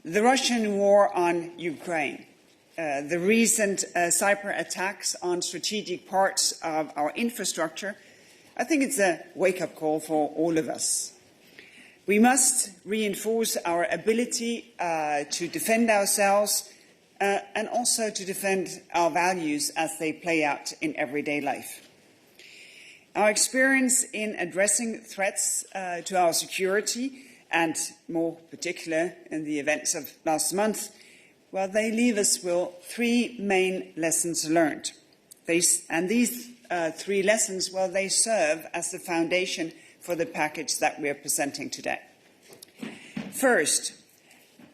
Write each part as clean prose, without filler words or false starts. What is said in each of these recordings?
The Russian war on Ukraine, the recent cyber attacks on strategic parts of our infrastructure, I think it's a wake-up call for all of us. We must reinforce our ability to defend ourselves and also to defend our values as they play out in everyday life. Our experience in addressing threats to our security, and more particular in the events of last month, well, they leave us with three main lessons learned. These three lessons, well, they serve as the foundation for the package that we are presenting today. First,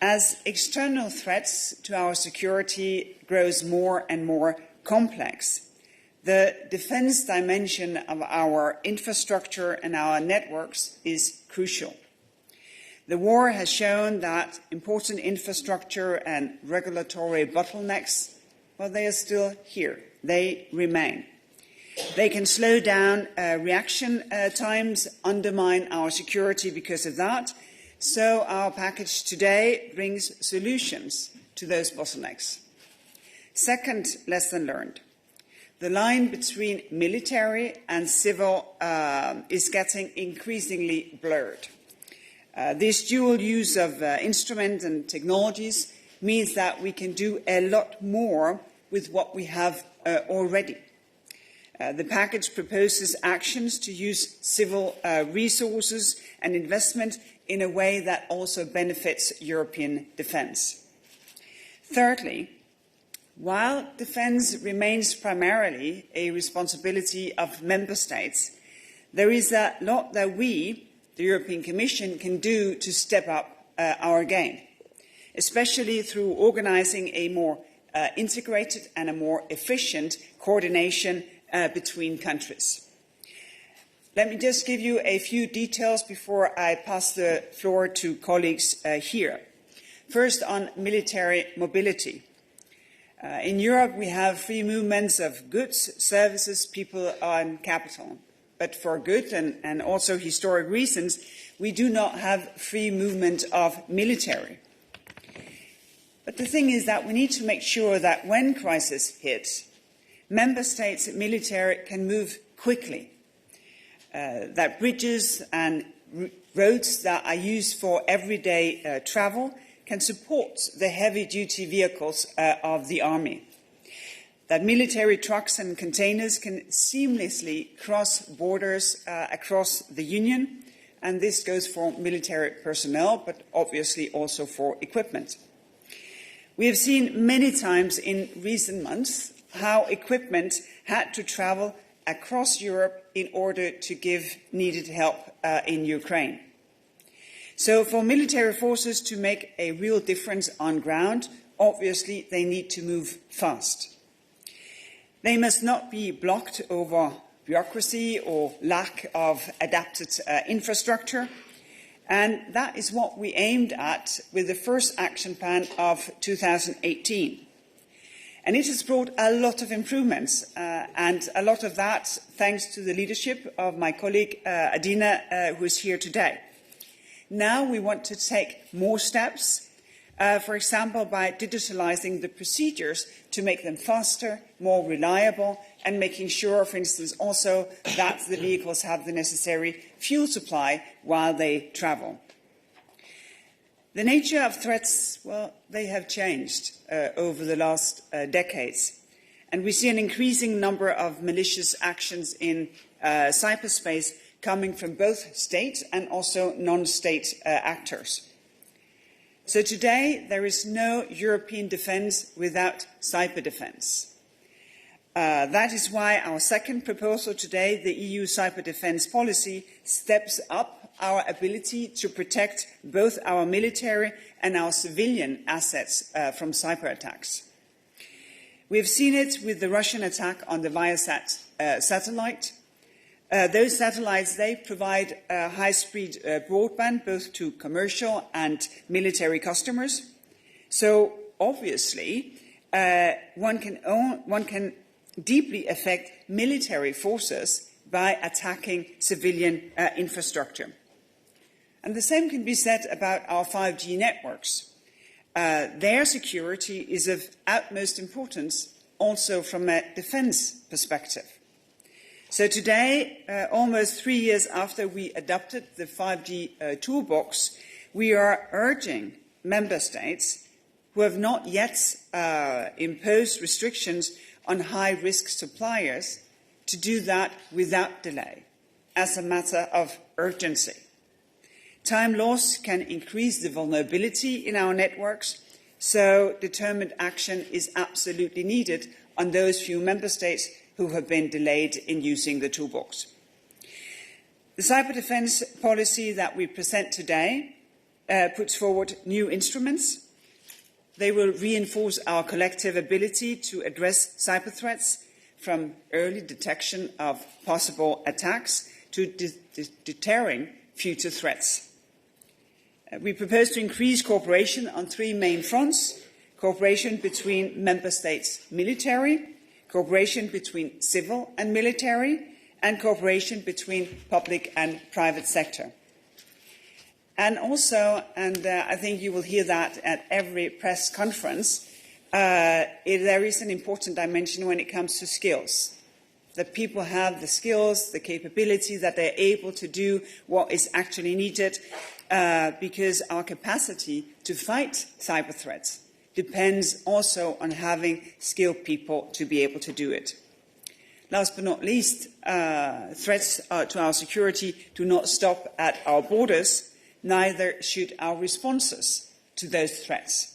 as external threats to our security grows more and more complex, the defense dimension of our infrastructure and our networks is crucial. The war has shown that important infrastructure and regulatory bottlenecks, well, they are still here. They remain. They can slow down reaction times, undermine our security because of that. So our package today brings solutions to those bottlenecks. Second lesson learned. The line between military and civil is getting increasingly blurred. This dual use of instruments and technologies means that we can do a lot more with what we have already. The package proposes actions to use civil resources and investment in a way that also benefits European defence. Thirdly, while defence remains primarily a responsibility of member states, there is a lot that we, the European Commission, can do to step up our game, especially through organising a more integrated and a more efficient coordination between countries. Let me just give you a few details before I pass the floor to colleagues here. First, on military mobility. In Europe, we have free movements of goods, services, people and capital. But for good and also historic reasons, we do not have free movement of military. But the thing is that we need to make sure that when crisis hits, member states' military can move quickly, that bridges and roads that are used for everyday travel can support the heavy-duty vehicles of the army, that military trucks and containers can seamlessly cross borders across the Union, and this goes for military personnel, but obviously also for equipment. We have seen many times in recent months how equipment had to travel across Europe in order to give needed help in Ukraine. So for military forces to make a real difference on ground, obviously they need to move fast. They must not be blocked over bureaucracy or lack of adapted infrastructure. And that is what we aimed at with the first action plan of 2018. And it has brought a lot of improvements, and a lot of that thanks to the leadership of my colleague Adina, who is here today. Now we want to take more steps, for example, by digitalizing the procedures to make them faster, more reliable, and making sure, for instance, also that the vehicles have the necessary fuel supply while they travel. The nature of threats, well, they have changed over the last decades, and we see an increasing number of malicious actions in cyberspace coming from both state and also non-state actors. So today, there is no European defence without cyber defence. That is why our second proposal today, the EU cyber defence policy, steps up our ability to protect both our military and our civilian assets from cyber attacks. We have seen it with the Russian attack on the Viasat satellite. Those satellites, they provide high-speed broadband both to commercial and military customers. So obviously, one can deeply affect military forces by attacking civilian infrastructure. And the same can be said about our 5G networks. their security is of utmost importance also from a defence perspective. So today, almost 3 years after we adopted the 5G toolbox, we are urging member states who have not yet imposed restrictions on high-risk suppliers to do that without delay, as a matter of urgency. Time loss can increase the vulnerability in our networks, so determined action is absolutely needed on those few member states who have been delayed in using the toolbox. The cyber defence policy that we present today puts forward new instruments. They will reinforce our collective ability to address cyber threats, from early detection of possible attacks to deterring future threats. We propose to increase cooperation on 3 main fronts: cooperation between member states' military, cooperation between civil and military, and cooperation between public and private sector. And also, and I think you will hear that at every press conference, there is an important dimension when it comes to skills. That people have the skills, the capability, that they're able to do what is actually needed, because our capacity to fight cyber threats depends also on having skilled people to be able to do it. Last but not least, threats to our security do not stop at our borders, neither should our responses to those threats.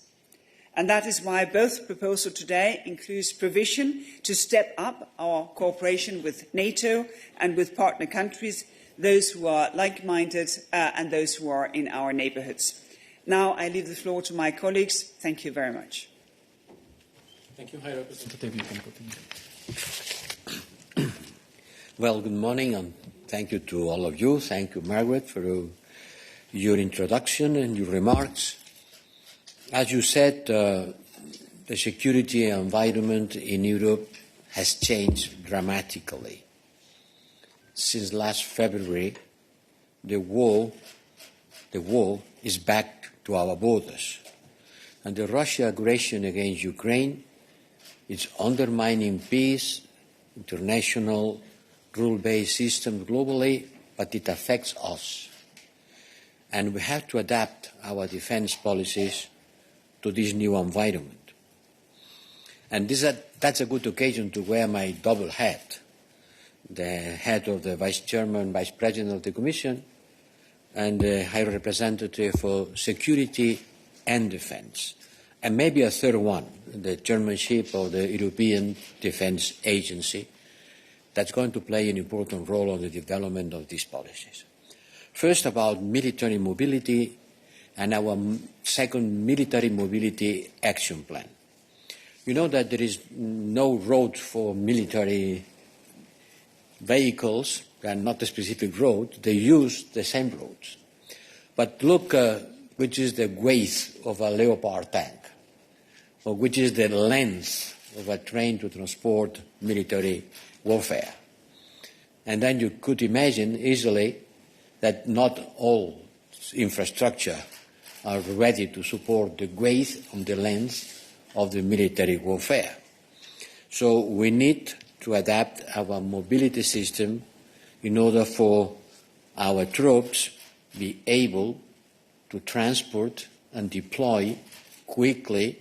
And that is why both proposals today includes provision to step up our cooperation with NATO and with partner countries, those who are like-minded and those who are in our neighbourhoods. Now I leave the floor to my colleagues. Thank you very much. Thank you. High Representative, you can continue. Well, good morning, and thank you to all of you. Thank you, Margaret, for your introduction and your remarks. As you said, the security environment in Europe has changed dramatically. Since last February, the war is back to our borders. And the Russian aggression against Ukraine is undermining peace, international rule-based systems globally, but it affects us. And we have to adapt our defense policies to this new environment. And that's a good occasion to wear my double hat, the head of the Vice Chairman, Vice President of the Commission, and the High Representative for Security and Defense, and maybe a third one, the chairmanship of the European Defence Agency, that's going to play an important role in the development of these policies. First, about military mobility and our second military mobility action plan. You know that there is no road for military vehicles, and not a specific road, they use the same roads. But look which is the weight of a Leopard tank, or which is the length of a train to transport military warfare. And then you could imagine easily that not all infrastructure are ready to support the weight and the length of the military warfare. So we need to adapt our mobility system in order for our troops be able to transport and deploy quickly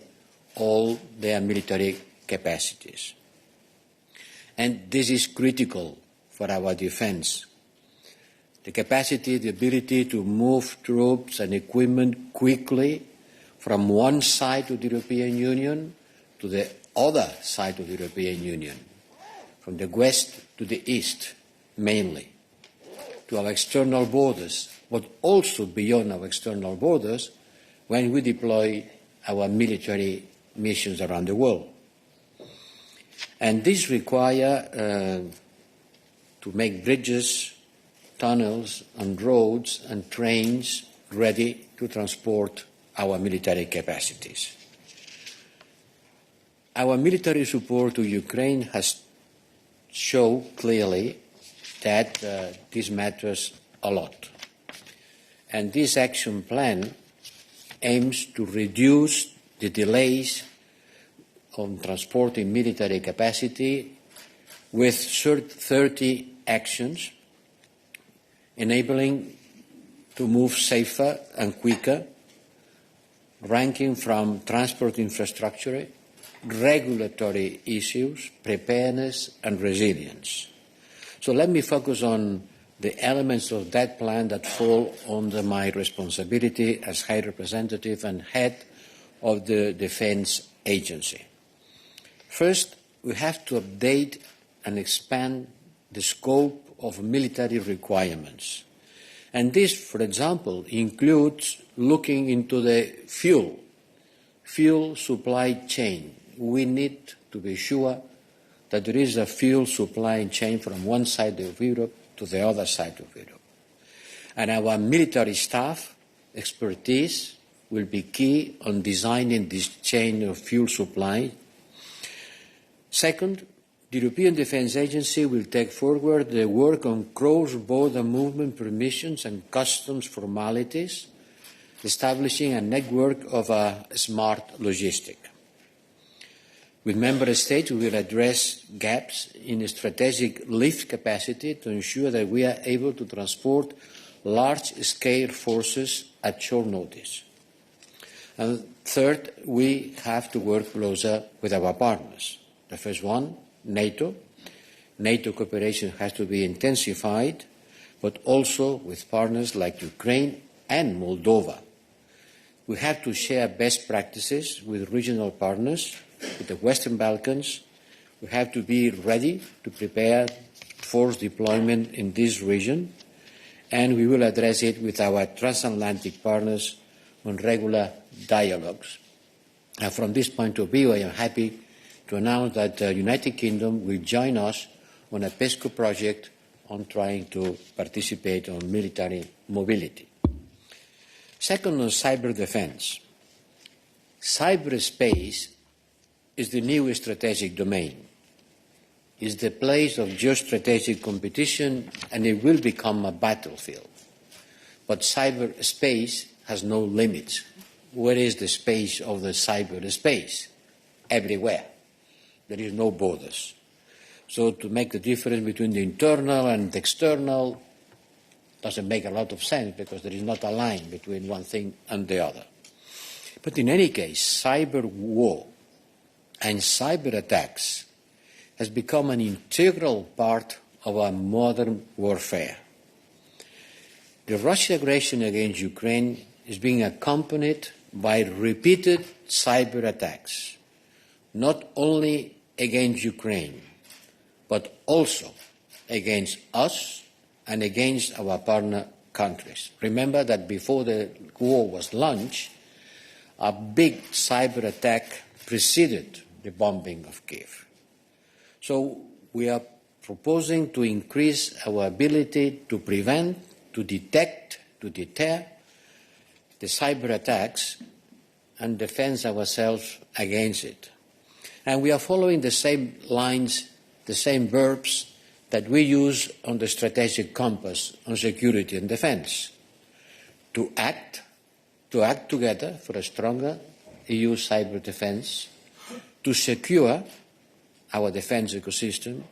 all their military capacities. And this is critical for our defense. The capacity, the ability to move troops and equipment quickly from one side of the European Union to the other side of the European Union, from the west to the east mainly, to our external borders, but also beyond our external borders when we deploy our military missions around the world. And this requires to make bridges, tunnels and roads and trains ready to transport our military capacities. Our military support to Ukraine has shown clearly that this matters a lot. And this action plan aims to reduce the delays on transporting military capacity with 30 actions enabling to move safer and quicker, ranking from transport infrastructure, regulatory issues, preparedness and resilience. So let me focus on the elements of that plan that fall under my responsibility as High Representative and head of the Defence Agency. First, we have to update and expand the scope of military requirements. And this, for example, includes looking into the fuel supply chain. We need to be sure that there is a fuel supply chain from one side of Europe to the other side of Europe. And our military staff expertise will be key on designing this chain of fuel supply. Second, the European Defence Agency will take forward the work on cross-border movement permissions and customs formalities, establishing a network of smart logistics. With Member States, we will address gaps in strategic lift capacity to ensure that we are able to transport large-scale forces at short notice. And third, we have to work closer with our partners. The first one, NATO. NATO cooperation has to be intensified, but also with partners like Ukraine and Moldova. We have to share best practices with regional partners, with the Western Balkans. We have to be ready to prepare force deployment in this region, and we will address it with our transatlantic partners on regular dialogues. And from this point of view, I am happy to announce that the United Kingdom will join us on a PESCO project on trying to participate on military mobility. Second, on cyber defense. Cyberspace is the new strategic domain. It's the place of geostrategic competition, and it will become a battlefield. But cyberspace has no limits. Where is the space of the cyberspace? Everywhere. There is no borders. So to make the difference between the internal and the external doesn't make a lot of sense, because there is not a line between one thing and the other. But in any case, cyber war and cyber attacks has become an integral part of our modern warfare. The Russian aggression against Ukraine is being accompanied by repeated cyber attacks, not only against Ukraine, but also against us and against our partner countries. Remember that before the war was launched, a big cyber attack preceded the bombing of Kiev. So we are proposing to increase our ability to prevent, to detect, to deter the cyber attacks and defend ourselves against it. And we are following the same lines, the same verbs that we use on the strategic compass on security and defence. To act together for a stronger EU cyber defence, to secure our defence ecosystem,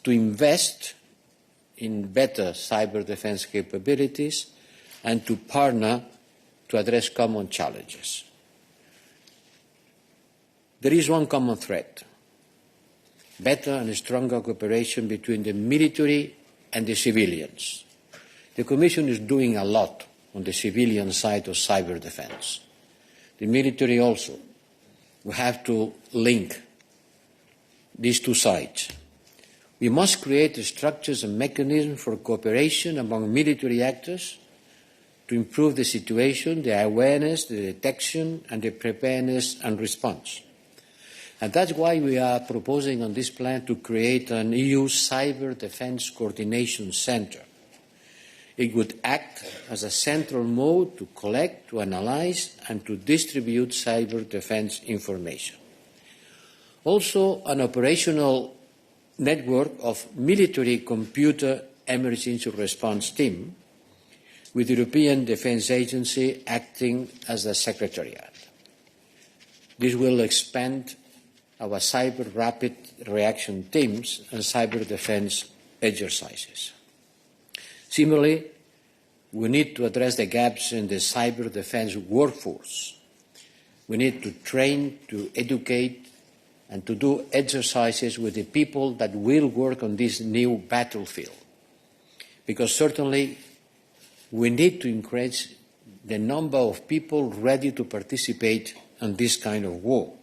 to invest in better cyber defence capabilities, and to partner to address common challenges. There is one common thread: better and stronger cooperation between the military and the civilians. The Commission is doing a lot on the civilian side of cyber defence. The military also. We have to link these two sides. We must create structures and mechanisms for cooperation among military actors to improve the situation, the awareness, the detection, and the preparedness and response. And that's why we are proposing on this plan to create an EU Cyber Defence Coordination Centre. It would act as a central mode to collect, to analyse, and to distribute cyber defence information. Also, an operational network of military computer emergency response team, with the European Defence Agency acting as the secretariat. This will expand our cyber rapid reaction teams and cyber defense exercises. Similarly, we need to address the gaps in the cyber defense workforce. We need to train, to educate, and to do exercises with the people that will work on this new battlefield. Because certainly we need to increase the number of people ready to participate in this kind of war,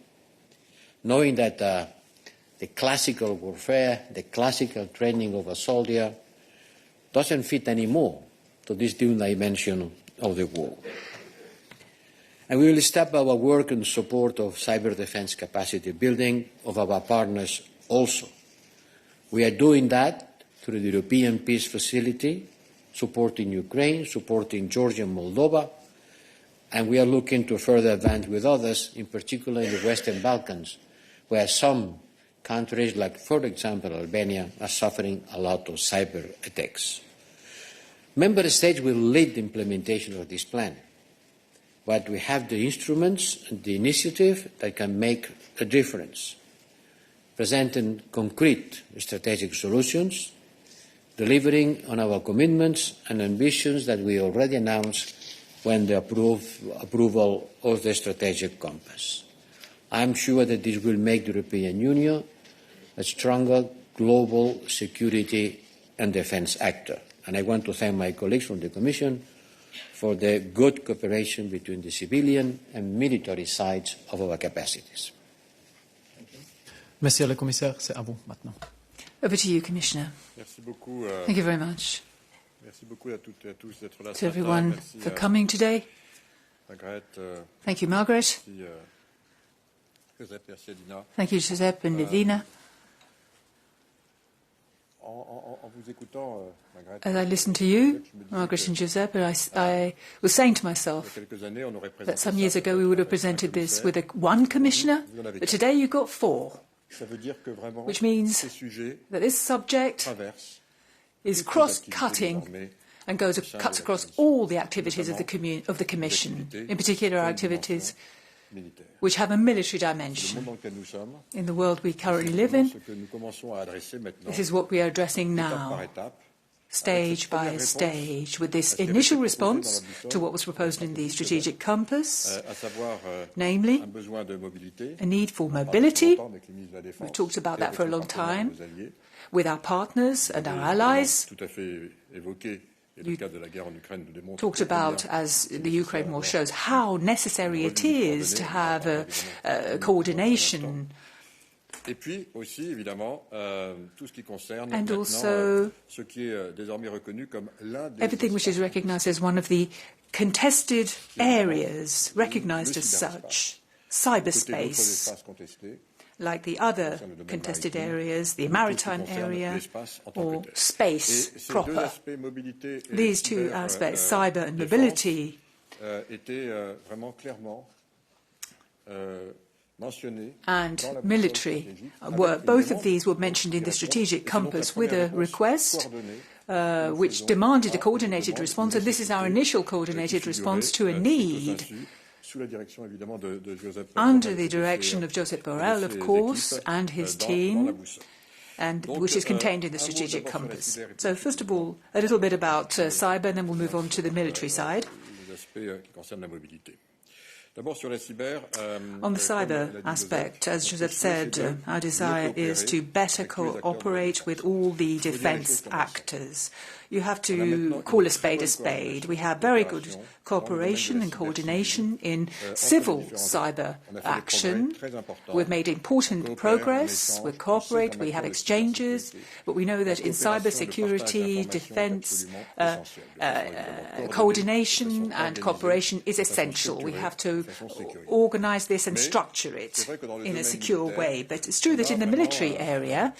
knowing that the classical warfare, the classical training of a soldier doesn't fit anymore to this new dimension of the war. And we will step our work in support of cyber defense capacity building of our partners also. We are doing that through the European Peace Facility, supporting Ukraine, supporting Georgia and Moldova, and we are looking to further advance with others, in particular in the Western Balkans, where some countries, like, for example, Albania, are suffering a lot of cyber attacks. Member States will lead the implementation of this plan, but we have the instruments and the initiative that can make a difference, presenting concrete strategic solutions, delivering on our commitments and ambitions that we already announced when the approval of the strategic compass. I am sure that this will make the European Union a stronger global security and defence actor. And I want to thank my colleagues from the Commission for the good cooperation between the civilian and military sides of our capacities. Monsieur le Commissaire, c'est à vous maintenant. Over to you, Commissioner. Merci beaucoup. Thank you very much Merci beaucoup à toutes et à tous d'être là to ce matin. everyone Merci for coming today. Margrethe. Thank you, Margaret. Merci Joseph, merci Adina. Thank you, Giuseppe and Edina. En vous écoutant, Margrethe, As I listened to you, Margaret and Giuseppe, I was saying to il y a myself quelques années, on aurait présenté that some ça years ago we would have presented this with one commissioner, but today you've got 4, Ça veut dire que vraiment, which means ces sujets that this subject traversent is cross-cutting and cuts across all the activities of the Commission, in particular our activities militaires. which have a military Le dimension. monde dans lequel nous sommes, In the world we currently live in, ce que nous commençons à adresser maintenant, this is what we are addressing étape now, par étape, stage by stage, with this initial response to what was proposed in the strategic compass, à savoir namely un besoin de mobilité. a need for On parle mobility. longtemps avec les ministres de la Défense We've talked about et that avec for a nos long partenaires, time nos alliés. with our partners and our On a allies. tout à fait évoqué, et le cas de la guerre en Ukraine nous démontre Talked about, as the Ukraine war shows, how necessary it is to have a coordination Et puis aussi, évidemment, tout ce qui concerne and maintenant also ce qui est désormais reconnu comme l'un des everything which is recognized as one of the contested areas, recognized as such, côté d'autres cyberspace, espaces contestés, like the other contested areas, the maritime area or space et ces deux proper. aspects, mobilité et These two cyber, aspects, cyber and défense, mobility, étaient vraiment clairement mentionnés and dans la boussole military stratégique, were, avec une both of demande these were mentioned in de the réponse. strategic Et c'est donc la compass with première a réponse request coordonnée which demanded a coordinated response, and this is our initial coordinated response to a need sous la direction évidemment de Joseph under Borrell, the direction of Josep Borrell, of ses course, équipes, and his dans la team, boussole. and Donc, which is contained in the un mot strategic d'abord sur la compass. cyber et So first of all, a little bit about cyber, and then we'll move on to the military side. Les aspects qui concernent la mobilité. D'abord sur la cyber. On the cyber aspect, as Joseph said, our desire is to better cooperate with all the defence actors. You have to call a spade. We have very good cooperation and coordination in civil cyber action. We've made important progress. We cooperate, we have exchanges, but we know that in cyber security, defence, coordination and cooperation is essential. We have to organise this and structure it in a secure way. But it's true that in the military area,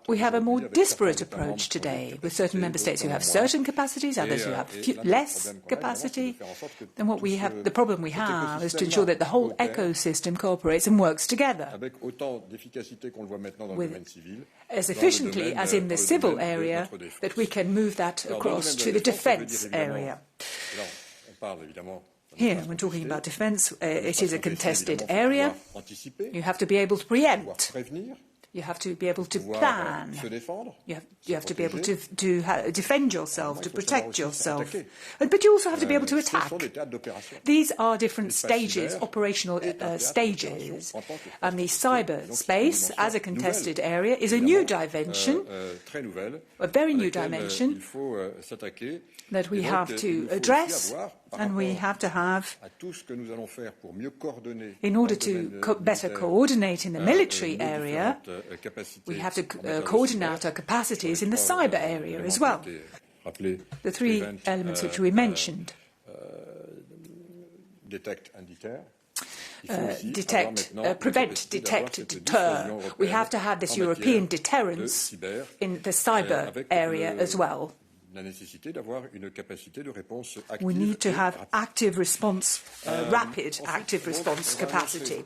we have a more disparate approach today, with certain member states who have certain capacities, others who have less capacity. And what we have, the problem we have is to ensure that the whole ecosystem cooperates and works together as efficiently as in the civil area, that we can move that across to the defence area. Here, when talking about defence, it is a contested area. You have to be able to preempt. You have to be able to plan. You have to be able to defend yourself, to protect yourself. But you also have to be able to attack. These are different stages, operational stages. And the cyberspace, as a contested area, is a new dimension, a very new dimension that we have to address, and we have to have, in order to better coordinate in the military area, we have to coordinate our capacities in the cyber area as well. The three elements which we mentioned. Prevent, detect, deter. We have to have this European deterrence in the cyber area as well. We need to have active response, rapid active response capacity.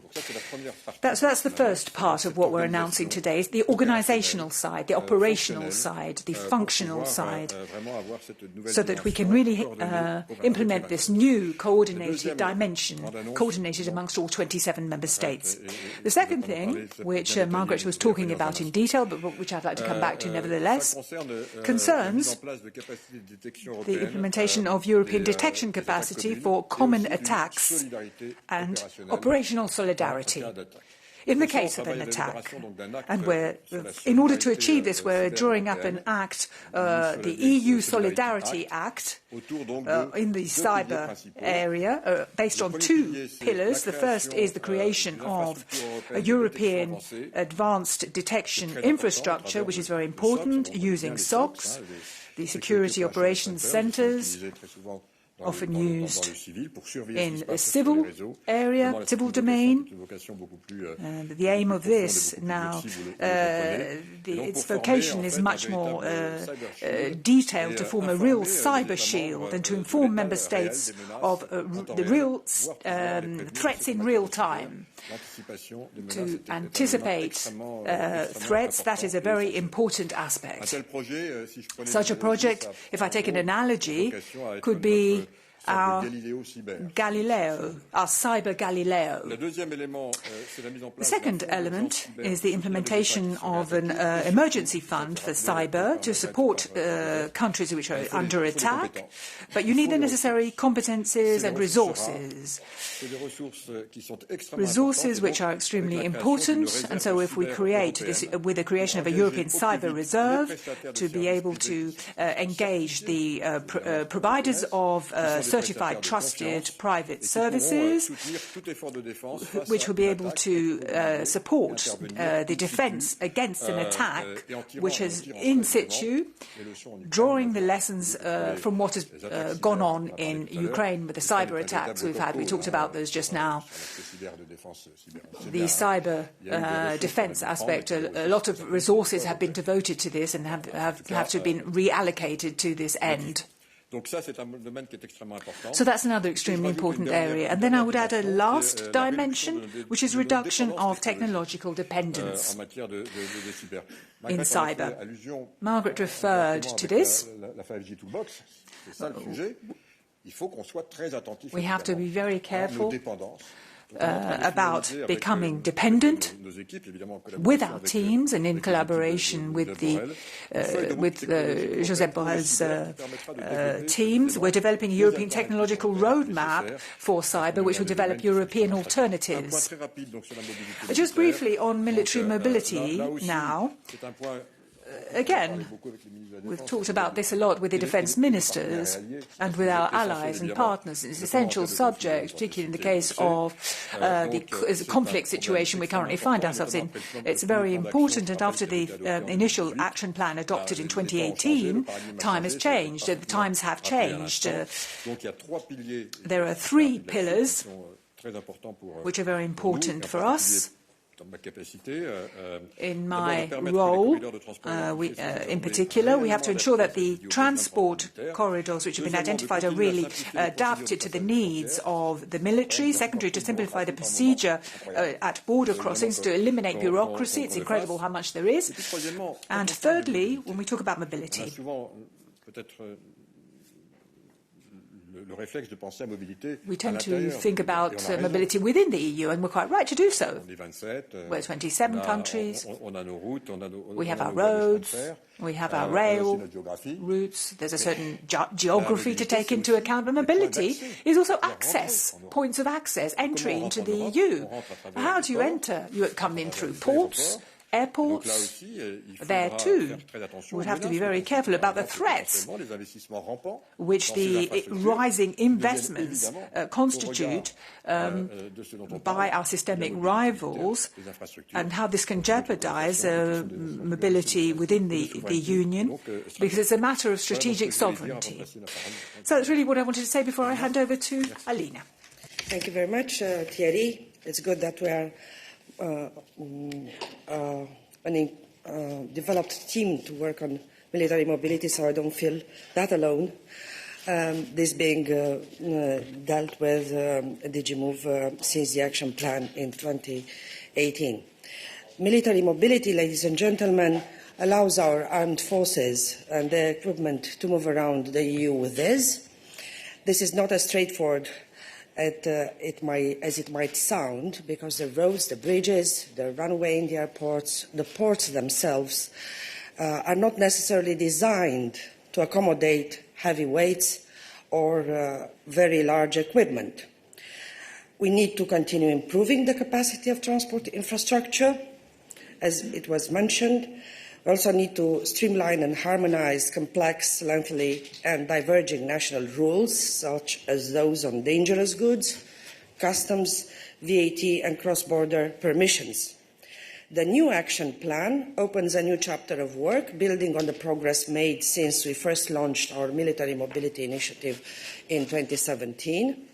That's the first part of what we're announcing today, is the organisational side, the operational side, the functional side, so that we can really implement this new coordinated dimension, coordinated amongst all 27 member states. The second thing, which Margrethe was talking about in detail, but which I'd like to come back to nevertheless, concerns the implementation of European detection capacity for common attacks and operational solidarity. In the case of an attack, and in order to achieve this, we're drawing up an act, the EU Solidarity Act, in the cyber area, based on two pillars. The first is the creation of a European advanced detection infrastructure, which is very important, using SOCs, the security operations centres, often used in a civil area, civil domain. The aim of this now, its vocation is much more detailed, to form a real cyber shield and to inform member states of the real threats in real time. To anticipate threats, that is a very important aspect. Such a project, if I take an analogy, could be our Galileo, our cyber Galileo. The second element is the implementation of an emergency fund for cyber to support countries which are under attack, but you need the necessary competences and resources. Resources which are extremely important, and so if we create this, with the creation of a European cyber reserve, to be able to engage the providers of certified trusted private services, which will be able to support the defence against an attack which is in situ, drawing the lessons from what has gone on in Ukraine with the cyber attacks we've had. We talked about those just now. The cyber defence aspect, a lot of resources have been devoted to this and have to have been reallocated to this end. So that's another extremely important area. And then I would add a last dimension, which is reduction of technological dependence in cyber. Margrethe referred to this. We have to be very careful about becoming dependent with our teams and in collaboration with Josep Borrell's teams. We're developing a European technological roadmap for cyber, which will develop European alternatives. Just briefly on military mobility now. Again, we've talked about this a lot with the defence ministers and with our allies and partners. It's an essential subject, particularly in the case of the conflict situation we currently find ourselves in. It's very important, and after the initial action plan adopted in 2018, time has changed. The times have changed. There are three pillars which are very important for us. In my role, in particular, we have to ensure that the transport corridors which have been identified are really adapted to the needs of the military. Secondly, to simplify the procedure at border crossings, to eliminate bureaucracy. It's incredible how much there is. And thirdly, when we talk about mobility, We tend to think about mobility within the EU, and we're quite right to do so. We're 27 countries, we have our roads, we have our rail routes, there's a certain geography to take into account, but mobility is also access, points of access, entry into the EU. How do you enter? You come in through ports, airports. There too, we have to be very careful about the threats which the rising investments constitute by our systemic rivals, and how this can jeopardize mobility within the Union, because it's a matter of strategic sovereignty. So that's really what I wanted to say before I hand over to Alina. Thank you very much, Thierry. It's good that we are a developed team to work on military mobility, so I don't feel that alone. This being dealt with DG Move since the action plan in 2018. Military mobility, ladies and gentlemen, allows our armed forces and their equipment to move around the EU with ease. This is not as straightforward as it might sound, because the roads, the bridges, the runway in the airports, the ports themselves are not necessarily designed to accommodate heavy weights or very large equipment. We need to continue improving the capacity of transport infrastructure, as it was mentioned. We also need to streamline and harmonise complex, lengthy and diverging national rules, such as those on dangerous goods, customs, VAT and cross-border permissions. The new action plan opens a new chapter of work, building on the progress made since we first launched our military mobility initiative in 2017.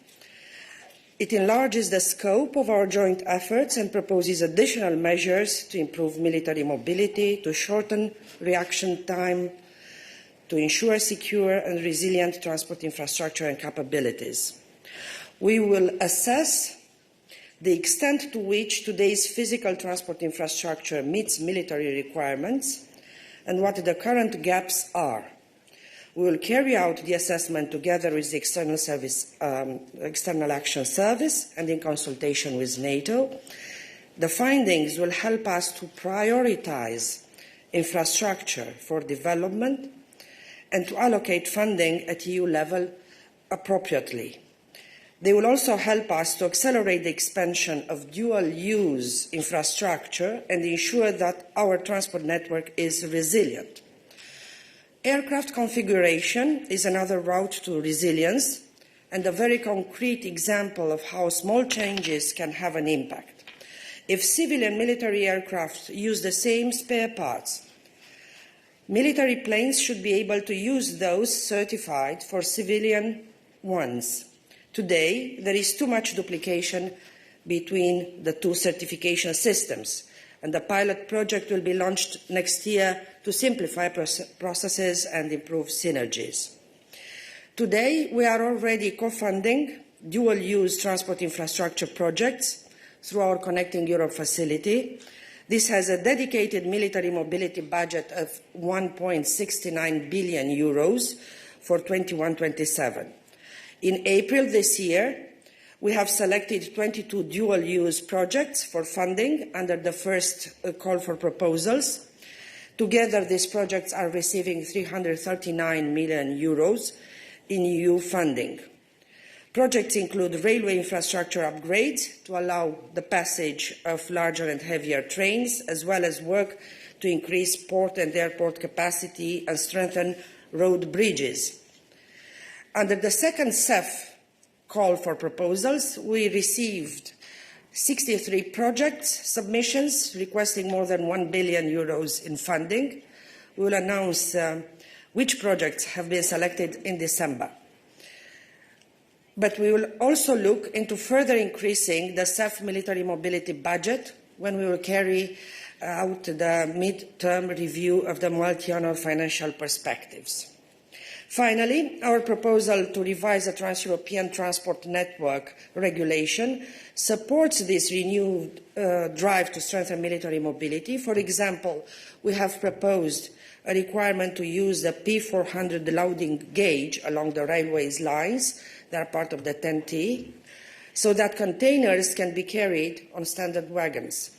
It enlarges the scope of our joint efforts and proposes additional measures to improve military mobility, to shorten reaction time, to ensure secure and resilient transport infrastructure and capabilities. We will assess the extent to which today's physical transport infrastructure meets military requirements and what the current gaps are. We will carry out the assessment together with the External Action Service and in consultation with NATO. The findings will help us to prioritise infrastructure for development and to allocate funding at EU level appropriately. They will also help us to accelerate the expansion of dual-use infrastructure and ensure that our transport network is resilient. Aircraft configuration is another route to resilience and a very concrete example of how small changes can have an impact. If civil and military aircraft use the same spare parts, military planes should be able to use those certified for civilian ones. Today, there is too much duplication between the two certification systems, and the pilot project will be launched next year to simplify processes and improve synergies. Today, we are already co-funding dual-use transport infrastructure projects through our Connecting Europe facility. This has a dedicated military mobility budget of 1.69 billion euros for 21-27. In April this year, we have selected 22 dual-use projects for funding under the first call for proposals. Together, these projects are receiving 339 million euros in EU funding. Projects include railway infrastructure upgrades to allow the passage of larger and heavier trains, as well as work to increase port and airport capacity and strengthen road bridges. Under the second CEF call for proposals, we received 63 project submissions requesting more than 1 billion euros in funding. We will announce which projects have been selected in December. But we will also look into further increasing the CEF military mobility budget when we will carry out the mid-term review of the multi-annual financial perspectives. Finally, our proposal to revise the Trans-European Transport Network regulation supports this renewed drive to strengthen military mobility. For example, we have proposed a requirement to use the P400 loading gauge along the railways lines They are part of the TEN-T, so that containers can be carried on standard wagons.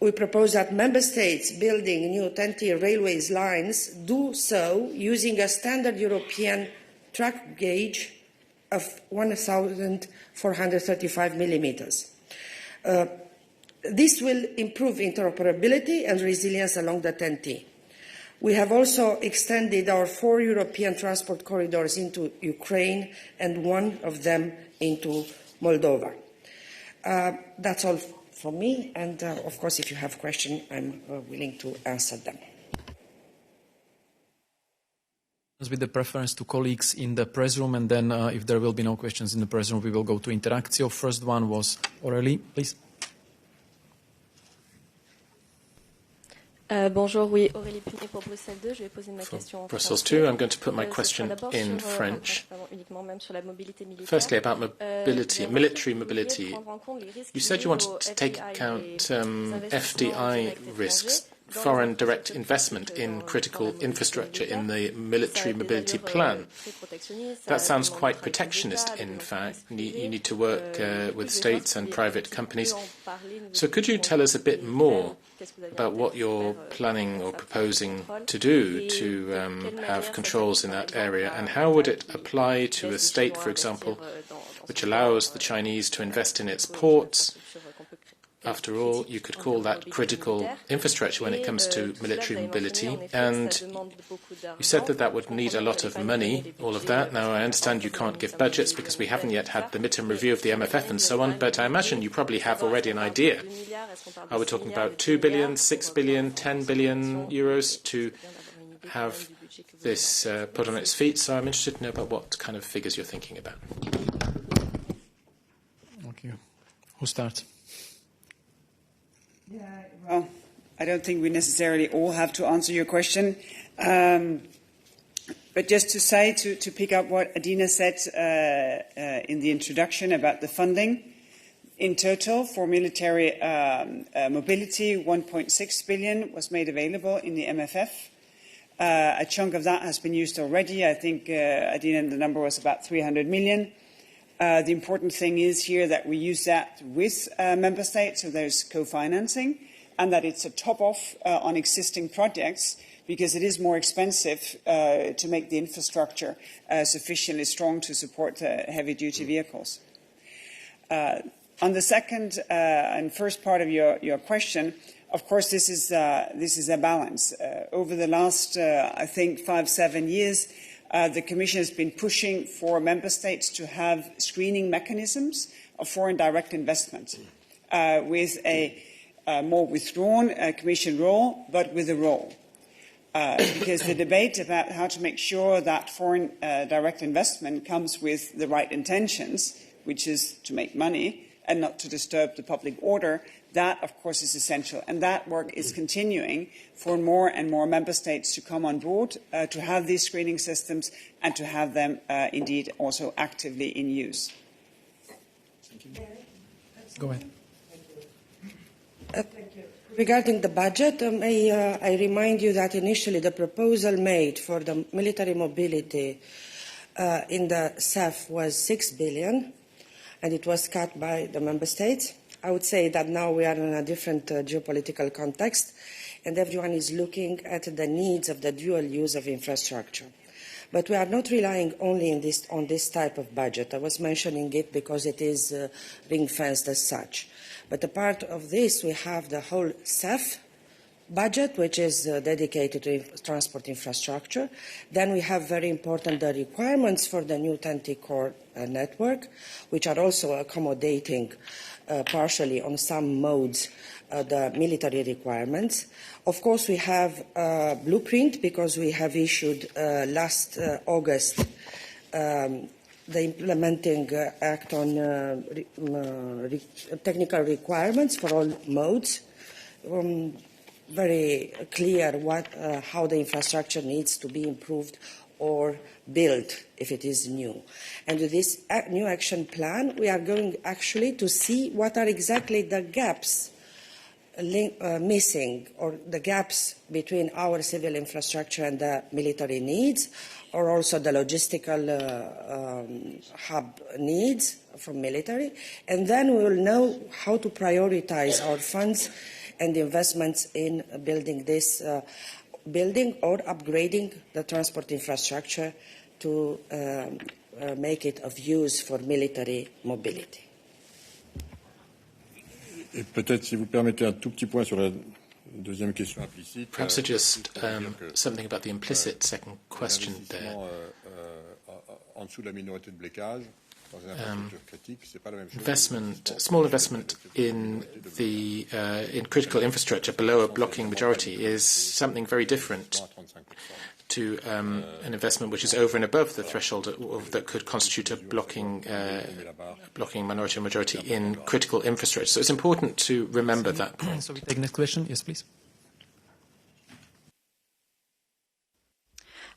We propose that member states building new TEN-T railways lines do so using a standard European track gauge of 1,435 millimeters. This will improve interoperability and resilience along the TEN-T. We have also extended our 4 European transport corridors into Ukraine and one of them into Moldova. That's all from me, and of course, if you have questions, I'm willing to answer them. With the preference to colleagues in the press room, and then if there will be no questions in the press room, we will go to Interactio. First one was Aurélie, please. Bonjour, oui, Aurélie Punet pour Bruxelles 2. Je vais poser ma question en Brussels 2, I'm going to put my question in French. Firstly, about mobility, military mobility. You said you wanted to take account FDI risks, foreign direct investment in critical infrastructure in the military mobility plan. That sounds quite protectionist, in fact. You need to work with states and private companies. So could you tell us a bit more about what you're planning or proposing to do to have controls in that area, and how would it apply to a state, for example, which allows the Chinese to invest in its ports? After all, you could call that critical infrastructure when it comes to military mobility, and you said that that would need a lot of money, all of that. Now, I understand you can't give budgets because we haven't yet had the midterm review of the MFF and so on, but I imagine you probably have already an idea. Are we talking about 2 billion, 6 billion, 10 billion euros to have this put on its feet? So I'm interested to know about what kind of figures you're thinking about. Thank you. Who starts? Well, I don't think we necessarily all have to answer your question. But just to say, to pick up what Adina said in the introduction about the funding, in total for military mobility, 1.6 billion was made available in the MFF. A chunk of that has been used already. I think, Adina, the number was about 300 million. The important thing is here that we use that with member states, so there's co-financing, and that it's a top-off on existing projects, because it is more expensive to make the infrastructure sufficiently strong to support heavy-duty vehicles. On the second and first part of your question, of course, this is a balance. Over the last, I think, 5-7 years, the Commission has been pushing for member states to have screening mechanisms of foreign direct investment with a more withdrawn Commission role, but with a role. Because the debate about how to make sure that foreign direct investment comes with the right intentions, which is to make money and not to disturb the public order, that, of course, is essential. And that work is continuing for more and more member states to come on board, to have these screening systems and to have them indeed also actively in use. Thank you. Go ahead. Regarding the budget, I remind you that initially the proposal made for the military mobility in the CEF was 6 billion, and it was cut by the member states. I would say that now we are in a different geopolitical context, and everyone is looking at the needs of the dual use of infrastructure. But we are not relying only on this type of budget. I was mentioning it because it is ring-fenced as such. But apart of this, we have the whole CEF budget, which is dedicated to transport infrastructure. Then we have very important the requirements for the new TEN-T core network, which are also accommodating partially on some modes the military requirements. Of course, we have a blueprint because we have issued last August the implementing act on technical requirements for all modes. Very clear how the infrastructure needs to be improved or built if it is new. And with this new action plan, we are going actually to see what are exactly the gaps missing, or the gaps between our civil infrastructure and the military needs, or also the logistical hub needs from military. And then we will know how to prioritize our funds and investments in building this building or upgrading the transport infrastructure to make it of use for military mobility. Et peut-être, si vous permettez, un tout petit point sur la deuxième question implicite. Perhaps just something about the implicit second question there. En dessous de la minorité de blocage, dans une infrastructure critique, c'est pas la même chose. Small investment in critical infrastructure below a blocking majority is something very different to an investment which is over and above the threshold that could constitute a blocking minority or majority in critical infrastructure. So it's important to remember that point. So we take next question. Yes, please.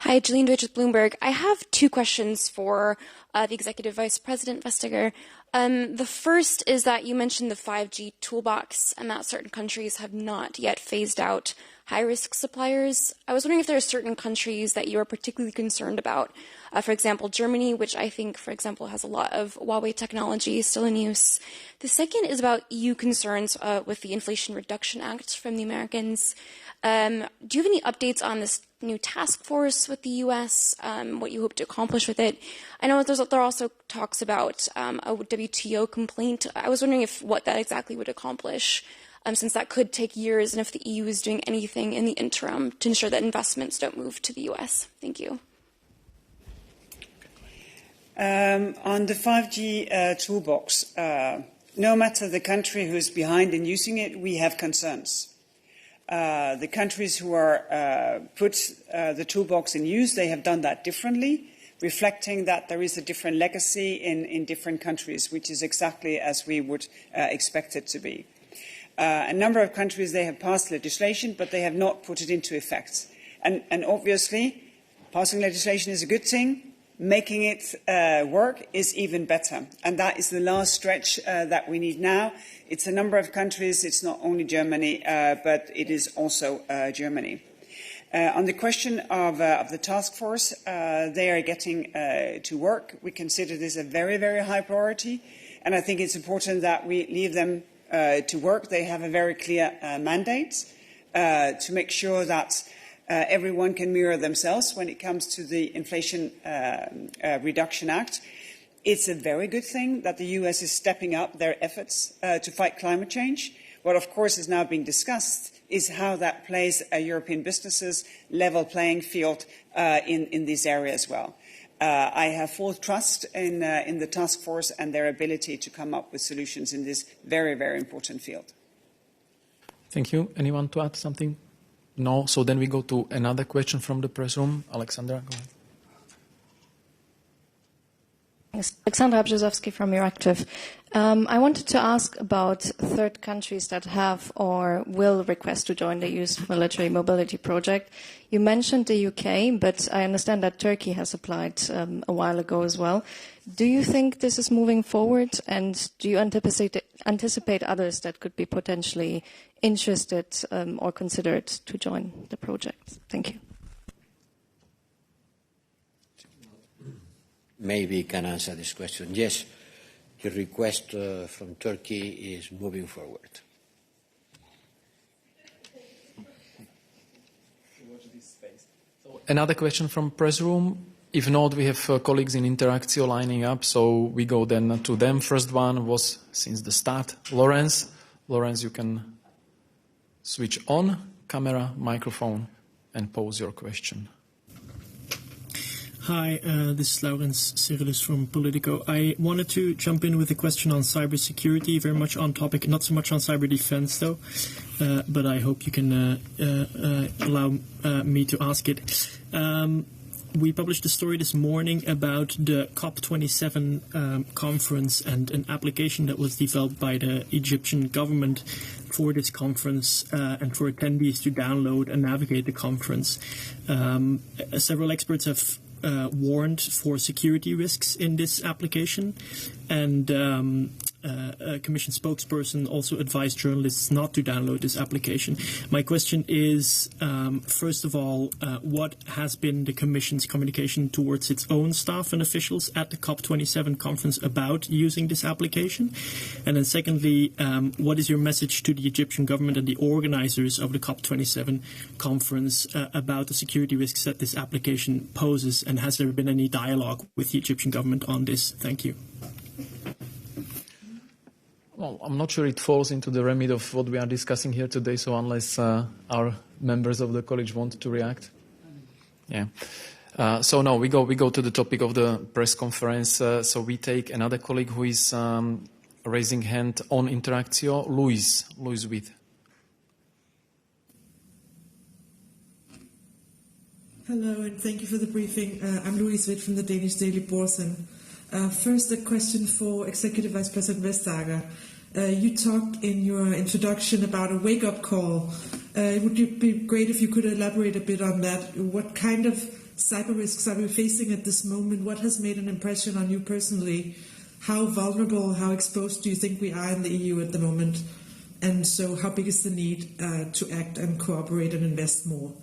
Hi, Gillian Deutsch with Bloomberg. I have two questions for the Executive Vice President Vestager. The first is that you mentioned the 5G toolbox and that certain countries have not yet phased out high-risk suppliers. I was wondering if there are certain countries that you are particularly concerned about. For example, Germany, which I think, for example, has a lot of Huawei technology still in use. The second is about EU concerns with the Inflation Reduction Act from the Americans. Do you have any updates on this new task force with the U.S., what you hope to accomplish with it? I know there are also talks about a WTO complaint. I was wondering what that exactly would accomplish, since that could take years, and if the EU is doing anything in the interim to ensure that investments don't move to the U.S. Thank you. On the 5G toolbox, no matter the country who is behind in using it, we have concerns. The countries who are put the toolbox in use, they have done that differently, reflecting that there is a different legacy in different countries, which is exactly as we would expect it to be. A number of countries, they have passed legislation, but they have not put it into effect. And obviously, passing legislation is a good thing. Making it work is even better. And that is the last stretch that we need now. It's a number of countries. It's not only Germany, but it is also Germany. On the question of the task force, they are getting to work. We consider this a very, very high priority. And I think it's important that we leave them to work. They have a very clear mandate to make sure that everyone can mirror themselves when it comes to the Inflation Reduction Act. It's a very good thing that the US is stepping up their efforts to fight climate change. What, of course, is now being discussed is how that plays a European businesses' level playing field in this area as well. I have full trust in the task force and their ability to come up with solutions in this very, very important field. Thank you. Anyone to add something? No, so then we go to another question from the press room. Alexandra, go ahead. Yes, Alexandra Brzezowski from Euractiv. I wanted to ask about third countries that have or will request to join the Youth Military Mobility Project. You mentioned the UK, but I understand that Turkey has applied a while ago as well. Do you think this is moving forward, and do you anticipate others that could be potentially interested or considered to join the project? Thank you. Maybe can answer this question. Yes, the request from Turkey is moving forward. Another question from press room. If not, we have colleagues in Interactio lining up, so we go then to them. First one was, since the start, Lawrence. Lawrence, you can switch on camera, microphone, and pose your question. Hi, this is Laurens Cyrillus from Politico. I wanted to jump in with a question on cybersecurity, very much on topic, not so much on cyber defense though, but I hope you can allow me to ask it. We published a story this morning about the COP27 conference and an application that was developed by the Egyptian government for this conference and for attendees to download and navigate the conference. Several experts have warned for security risks in this application, and Commission spokesperson also advised journalists not to download this application. My question is, first of all, what has been the Commission's communication towards its own staff and officials at the COP27 conference about using this application? And then secondly, what is your message to the Egyptian government and the organizers of the COP27 conference about the security risks that this application poses, and has there been any dialogue with the Egyptian government on this? Thank you. Well, I'm not sure it falls into the remit of what we are discussing here today, so unless our members of the college want to react. Yeah. So no, we go to the topic of the press conference. So we take another colleague who is raising hand on Interactio. Luis with. Hello, and thank you for the briefing. I'm Louise Witt from the Danish Daily Borsen. First, a question for Executive Vice President Vestager. You talked in your introduction about a wake-up call. It would be great if you could elaborate a bit on that. What kind of cyber risks are we facing at this moment? What has made an impression on you personally? How vulnerable, how exposed do you think we are in the EU at the moment? And so how big is the need to act and cooperate and invest more?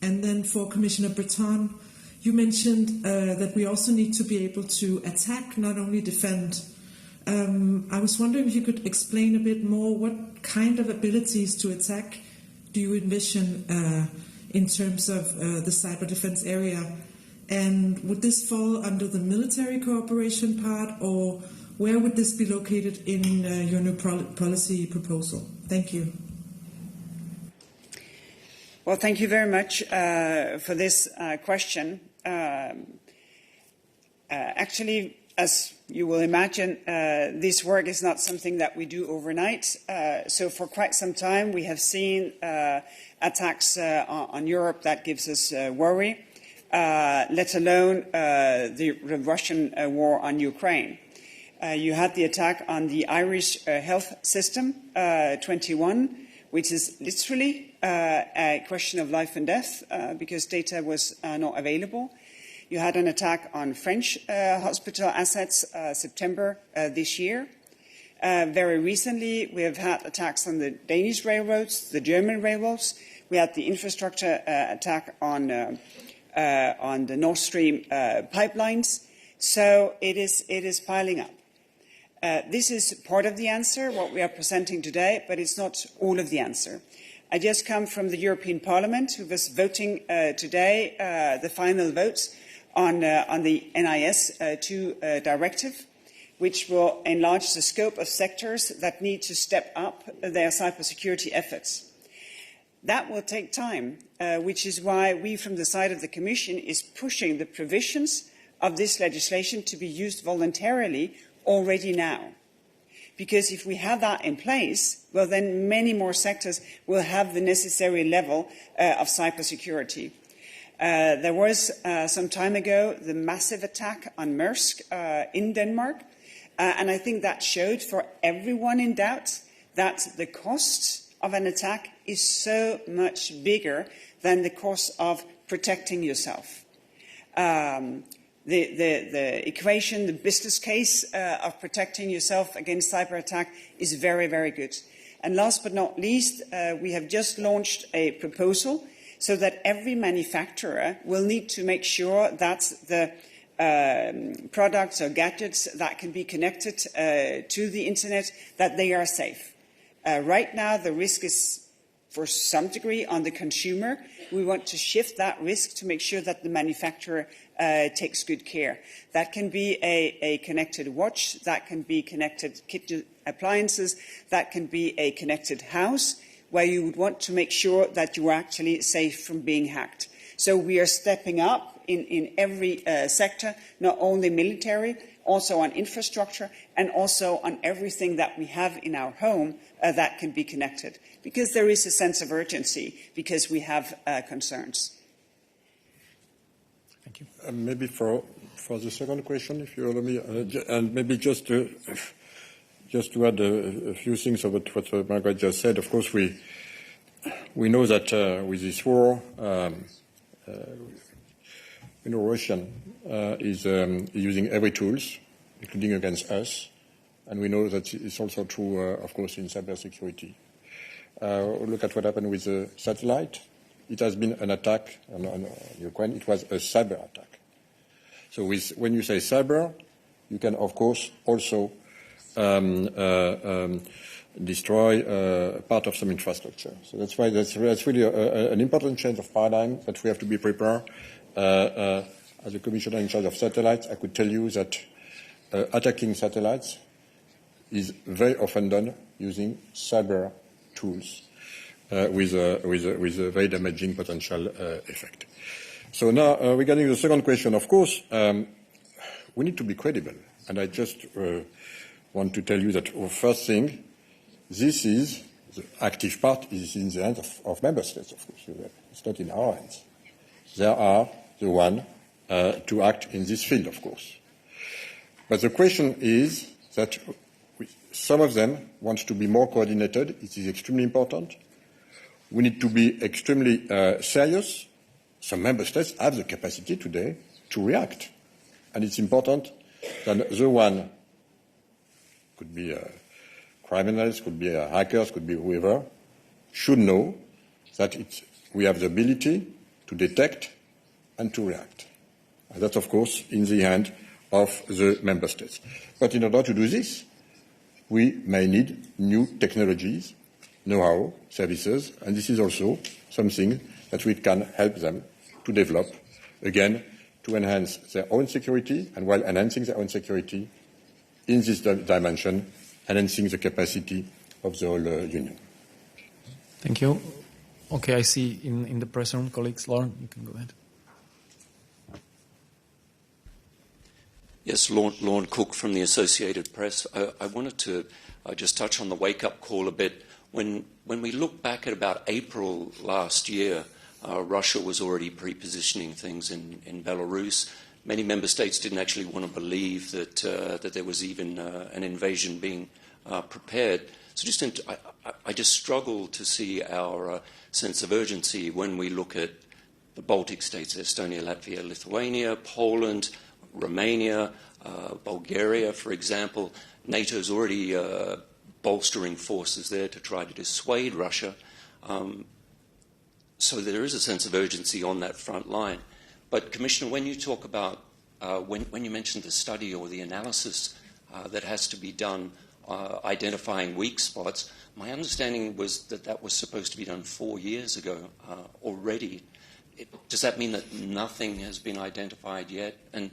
And then for Commissioner Breton, you mentioned that we also need to be able to attack, not only defend. I was wondering if you could explain a bit more what kind of abilities to attack do you envision in terms of the cyber defense area? And would this fall under the military cooperation part, or where would this be located in your new policy proposal? Thank you. Well, thank you very much for this question. Actually, as you will imagine, this work is not something that we do overnight. So for quite some time, we have seen attacks on Europe that gives us worry, let alone the Russian war on Ukraine. You had the attack on the Irish health system, 21, which is literally a question of life and death because data was not available. You had an attack on French hospital assets September this year. Very recently, we have had attacks on the Danish railroads, the German railroads. We had the infrastructure attack on the Nord Stream pipelines. So it is piling up. This is part of the answer, what we are presenting today, but it's not all of the answer. I just come from the European Parliament, who was voting today the final votes on the NIS2 directive, which will enlarge the scope of sectors that need to step up their cybersecurity efforts. That will take time, which is why we from the side of the Commission is pushing the provisions of this legislation to be used voluntarily already now. Because if we have that in place, well, then many more sectors will have the necessary level of cybersecurity. There was, some time ago, the massive attack on Maersk in Denmark, and I think that showed for everyone in doubt that the cost of an attack is so much bigger than the cost of protecting yourself. The equation, the business case of protecting yourself against cyber attack is very, very good. And last but not least, we have just launched a proposal so that every manufacturer will need to make sure that the products or gadgets that can be connected to the internet, that they are safe. Right now, the risk is, for some degree, on the consumer. We want to shift that risk to make sure that the manufacturer takes good care. That can be a connected watch, that can be connected kitchen appliances, that can be a connected house, where you would want to make sure that you are actually safe from being hacked. So we are stepping up in every sector, not only military, also on infrastructure, and also on everything that we have in our home that can be connected. Because there is a sense of urgency, because we have concerns. Thank you. Maybe for the second question, if you allow me, and maybe just to add a few things about what Margaret just said. Of course, we know that with this war, Russia is using every tools, including against us, And we know that it's also true, of course, in cybersecurity. Look at what happened with the satellite. It has been an attack on Ukraine. It was a cyber attack. So when you say cyber, you can, of course, also destroy part of some infrastructure. So that's why that's really an important change of paradigm that we have to be prepared. As a commissioner in charge of satellites, I could tell you that attacking satellites is very often done using cyber tools with a very damaging potential effect. So now, regarding the second question, of course, we need to be credible. And I just want to tell you that first thing, this is the active part is in the hands of member states, of course. It's not in our hands. They are the one to act in this field, of course. But the question is that some of them want to be more coordinated. It is extremely important. We need to be extremely serious. Some member states have the capacity today to react. And it's important that the one could be criminals, could be hackers, could be whoever, should know that we have the ability to detect and to react. And that's, of course, in the hand of the member states. But in order to do this, we may need new technologies, know-how, services, and this is also something that we can help them to develop, again, to enhance their own security, and while enhancing their own security, in this dimension, enhancing the capacity of the whole Union. Thank you. Okay, I see in the press room, colleagues. Lauren, you can go ahead. Yes, Lorne Cook from the Associated Press. I wanted to just touch on the wake-up call a bit. When we look back at about April last year, Russia was already pre-positioning things in Belarus. Many member states didn't actually want to believe that there was even an invasion being prepared. So I just struggle to see our sense of urgency when we look at the Baltic states, Estonia, Latvia, Lithuania, Poland, Romania, Bulgaria, for example. NATO's already bolstering forces there to try to dissuade Russia. So there is a sense of urgency on that front line. But, Commissioner, when you talk about, when you mentioned the study or the analysis that has to be done identifying weak spots, my understanding was that was supposed to be done 4 years ago already. Does that mean that nothing has been identified yet? And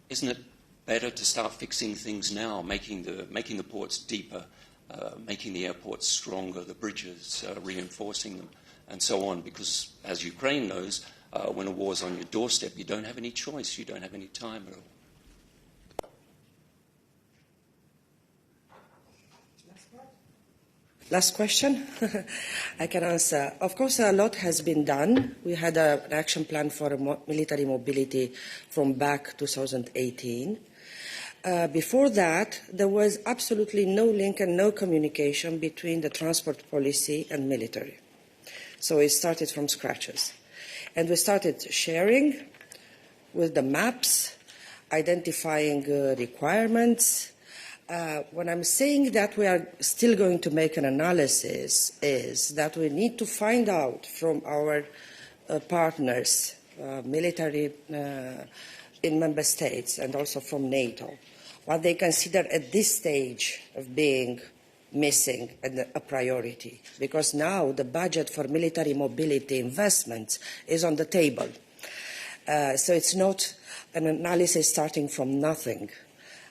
isn't it better to start fixing things now, making the ports deeper, making the airports stronger, the bridges, reinforcing them, and so on? Because, as Ukraine knows, when a war's on your doorstep, you don't have any choice, you don't have any time at all. Last question. I can answer. Of course, a lot has been done. We had an action plan for military mobility from back 2018. Before that, there was absolutely no link and no communication between the transport policy and military. So it started from scratches. And we started sharing with the maps, identifying requirements. When I'm saying that we are still going to make an analysis is that we need to find out from our partners, military in member states and also from NATO, what they consider at this stage of being missing and a priority. Because now the budget for military mobility investments is on the table. So it's not an analysis starting from nothing.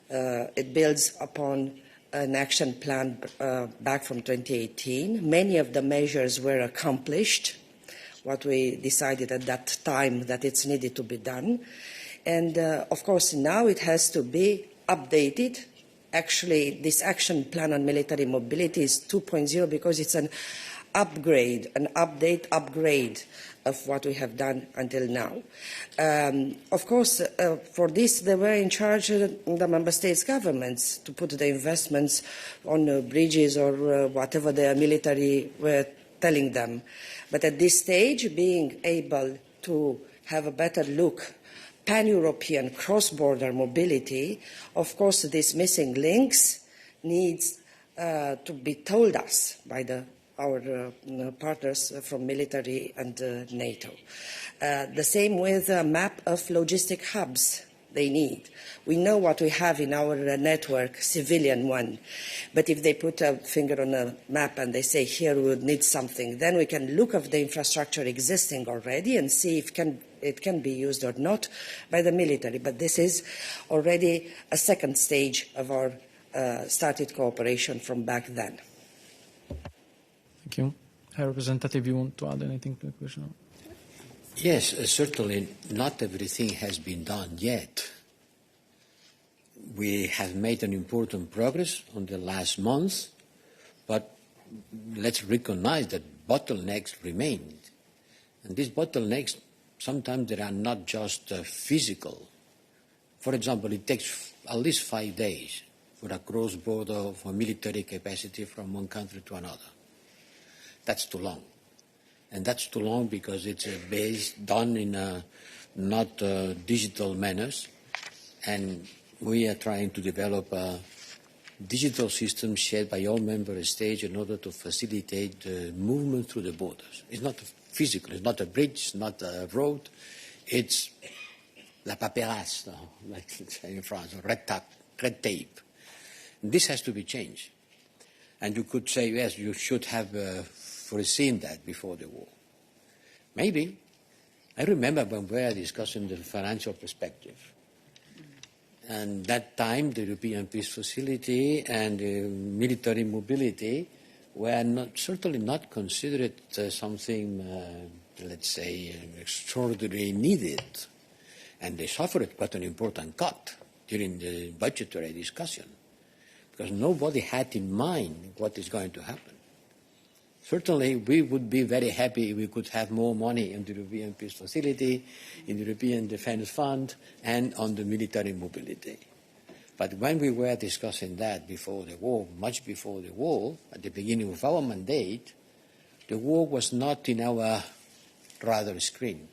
It builds upon an action plan back from 2018. Many of the measures were accomplished, what we decided at that time that it's needed to be done. And of course, now it has to be updated. Actually, this action plan on military mobility is 2.0 because it's an upgrade, an upgrade of what we have done until now. Of course, for this, they were in charge the member states' governments to put the investments on bridges or whatever their military were telling them. But at this stage, being able to have a better look, pan-European cross-border mobility, of course, these missing links needs to be told us by our partners from military and NATO. The same with a map of logistic hubs they need. We know what we have in our network, civilian one, but if they put a finger on a map and they say, here we would need something, then we can look at the infrastructure existing already and see if it can be used or not by the military. But this is already a second stage of our started cooperation from back then. Thank you. High Representative, you want to add anything to the question? Yes, certainly not everything has been done yet. We have made an important progress on the last month, but let's recognize that bottlenecks remain. And these bottlenecks, sometimes they are not just physical. For example, it takes at least 5 days for a cross-border for military capacity from one country to another. That's too long. And that's too long because it's done in not digital manners. And we are trying to develop a digital system shared by all member states in order to facilitate the movement through the borders. It's not physical, it's not a bridge, it's not a road, it's la paperasse, like in France, red tape. And this has to be changed. And you could say, yes, you should have foreseen that before the war. Maybe. I remember when we were discussing the financial perspective. And that time, the European Peace Facility and military mobility were certainly not considered something, let's say, extraordinarily needed. And they suffered quite an important cut during the budgetary discussion, because nobody had in mind what is going to happen. Certainly, we would be very happy if we could have more money in the European Peace Facility, in the European Defence Fund, and on the military mobility. But when we were discussing that before the war, much before the war, at the beginning of our mandate, the war was not in our radar screen.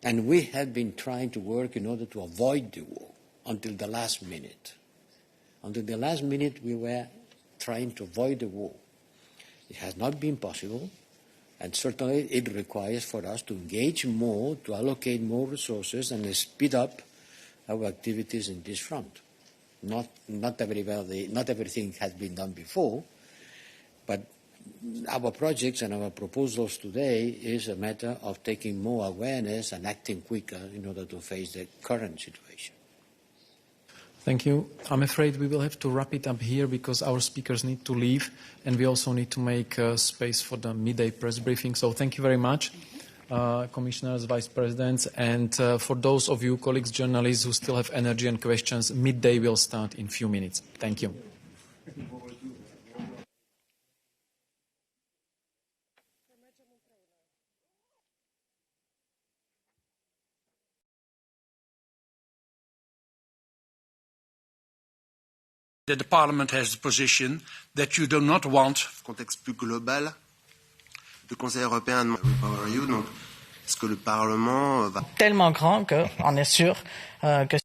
And we had been trying to work in order to avoid the war until the last minute. Until the last minute, we were trying to avoid the war. It has not been possible, and certainly it requires for us to engage more, to allocate more resources and speed up our activities in this front. Not everything has been done before, but our projects and our proposals today is a matter of taking more awareness and acting quicker in order to face the current situation. Thank you. I'm afraid we will have to wrap it up here because our speakers need to leave, and we also need to make space for the midday press briefing. So thank you very much, commissioners, vice presidents, and for those of you colleagues, journalists who still have energy and questions, midday will start in a few minutes. Thank you. That the Parliament has the position that you do not want. Contexte plus global, le Conseil européen de Power You, donc est-ce que le Parlement va tellement grand qu'on est sûr que